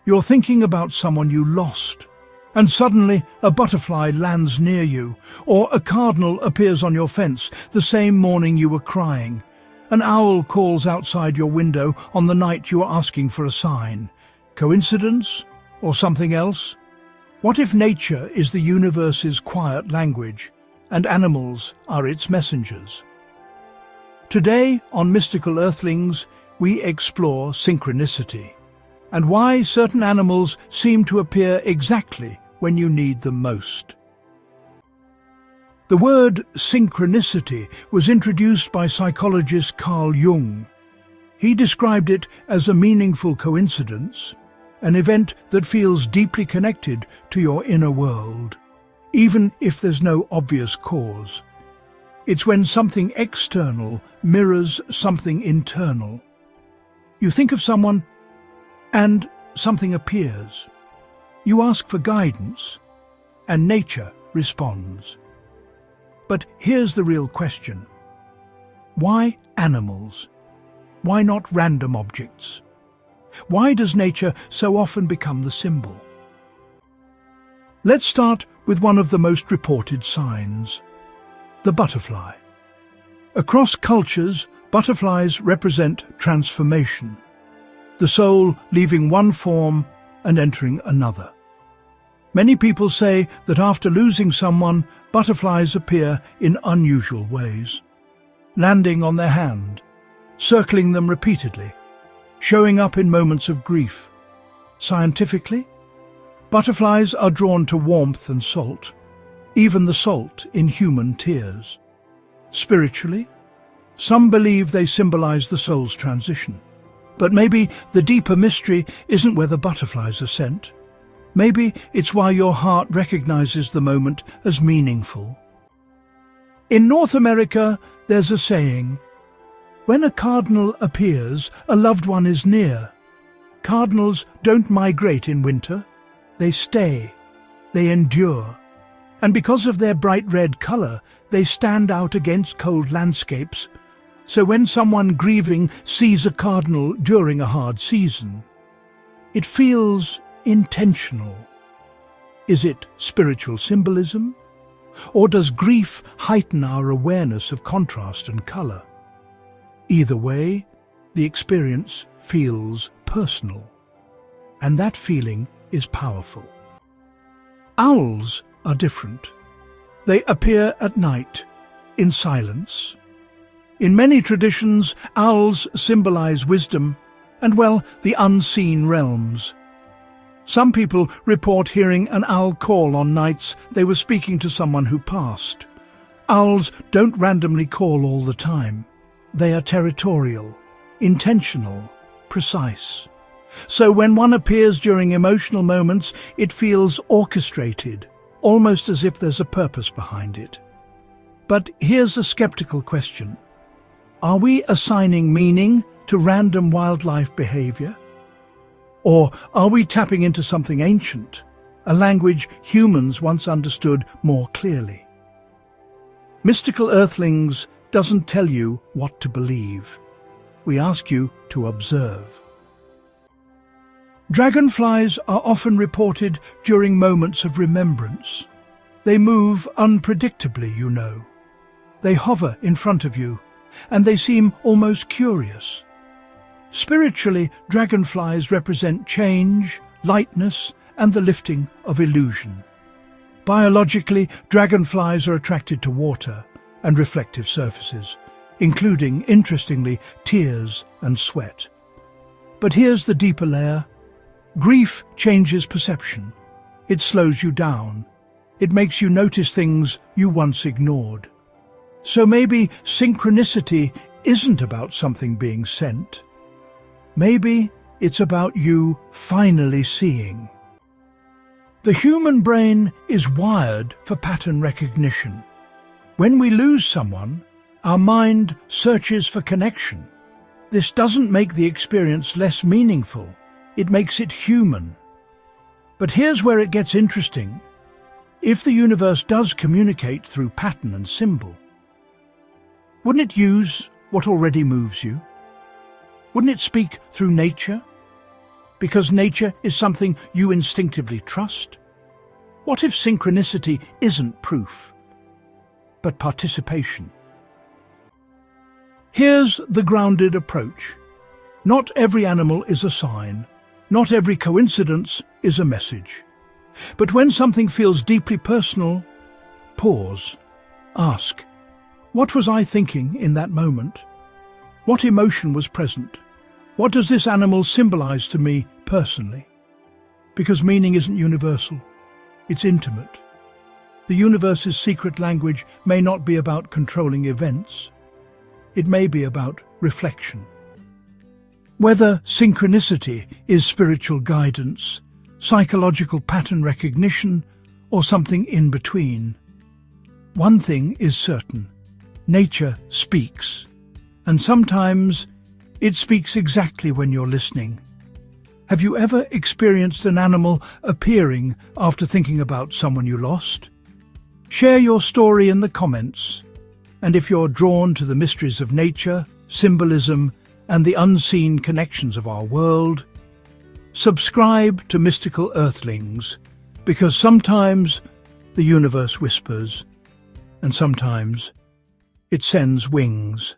You're thinking about someone you lost, and suddenly a butterfly lands near you, or a cardinal appears on your fence the same morning you were crying. An owl calls outside your window on the night you are asking for a sign. Coincidence? Or something else? What if nature is the universe's quiet language, and animals are its messengers? Today, on Mystical Earthlings, we explore synchronicity, and why certain animals seem to appear exactly when you need them most. The word synchronicity was introduced by psychologist Carl Jung. He described it as a meaningful coincidence, an event that feels deeply connected to your inner world, even if there's no obvious cause. It's when something external mirrors something internal. You think of someone, and something appears. You ask for guidance, and nature responds. But here's the real question. Why animals? Why not random objects? Why does nature so often become the symbol? Let's start with one of the most reported signs, the butterfly. Across cultures, butterflies represent transformation, the soul leaving one form and entering another. Many people say that after losing someone, butterflies appear in unusual ways, landing on their hand, circling them repeatedly, showing up in moments of grief. Scientifically, butterflies are drawn to warmth and salt, even the salt in human tears. Spiritually, some believe they symbolize the soul's transition. But maybe the deeper mystery isn't where the butterflies are sent. Maybe it's why your heart recognizes the moment as meaningful. In North America, there's a saying, when a cardinal appears, a loved one is near. Cardinals don't migrate in winter. They stay. They endure. And because of their bright red color, they stand out against cold landscapes. So when someone grieving sees a cardinal during a hard season, it feels intentional. Is it spiritual symbolism? Or does grief heighten our awareness of contrast and color? Either way, the experience feels personal, and that feeling is powerful. Owls are different. They appear at night, in silence. In many traditions, owls symbolize wisdom and, well, the unseen realms. Some people report hearing an owl call on nights they were speaking to someone who passed. Owls don't randomly call all the time. They are territorial, intentional, precise. So when one appears during emotional moments, it feels orchestrated, almost as if there's a purpose behind it. But here's a skeptical question. Are we assigning meaning to random wildlife behavior? Or are we tapping into something ancient, a language humans once understood more clearly? Mystical Earthlings doesn't tell you what to believe. We ask you to observe. Dragonflies are often reported during moments of remembrance. They move unpredictably, you know. They hover in front of you, and they seem almost curious. Spiritually, dragonflies represent change, lightness, and the lifting of illusion. Biologically, dragonflies are attracted to water and reflective surfaces, including, interestingly, tears and sweat. But here's the deeper layer. Grief changes perception. It slows you down. It makes you notice things you once ignored. So maybe synchronicity isn't about something being sent. Maybe it's about you finally seeing. The human brain is wired for pattern recognition. When we lose someone, our mind searches for connection. This doesn't make the experience less meaningful. It makes it human. But here's where it gets interesting. If the universe does communicate through pattern and symbol, wouldn't it use what already moves you? Wouldn't it speak through nature? because nature is something you instinctively trust? What if synchronicity isn't proof, but participation? Here's the grounded approach. Not every animal is a sign. Not every coincidence is a message. But when something feels deeply personal, pause. Ask, what was I thinking in that moment? What emotion was present? What does this animal symbolize to me personally? Because meaning isn't universal, it's intimate. The universe's secret language may not be about controlling events. It may be about reflection. Whether synchronicity is spiritual guidance, psychological pattern recognition, or something in between, one thing is certain: nature speaks, and sometimes it speaks exactly when you're listening. Have you ever experienced an animal appearing after thinking about someone you lost? Share your story in the comments. And if you're drawn to the mysteries of nature, symbolism, and the unseen connections of our world, subscribe to Mystical Earthlings, because sometimes the universe whispers, and sometimes it sends wings.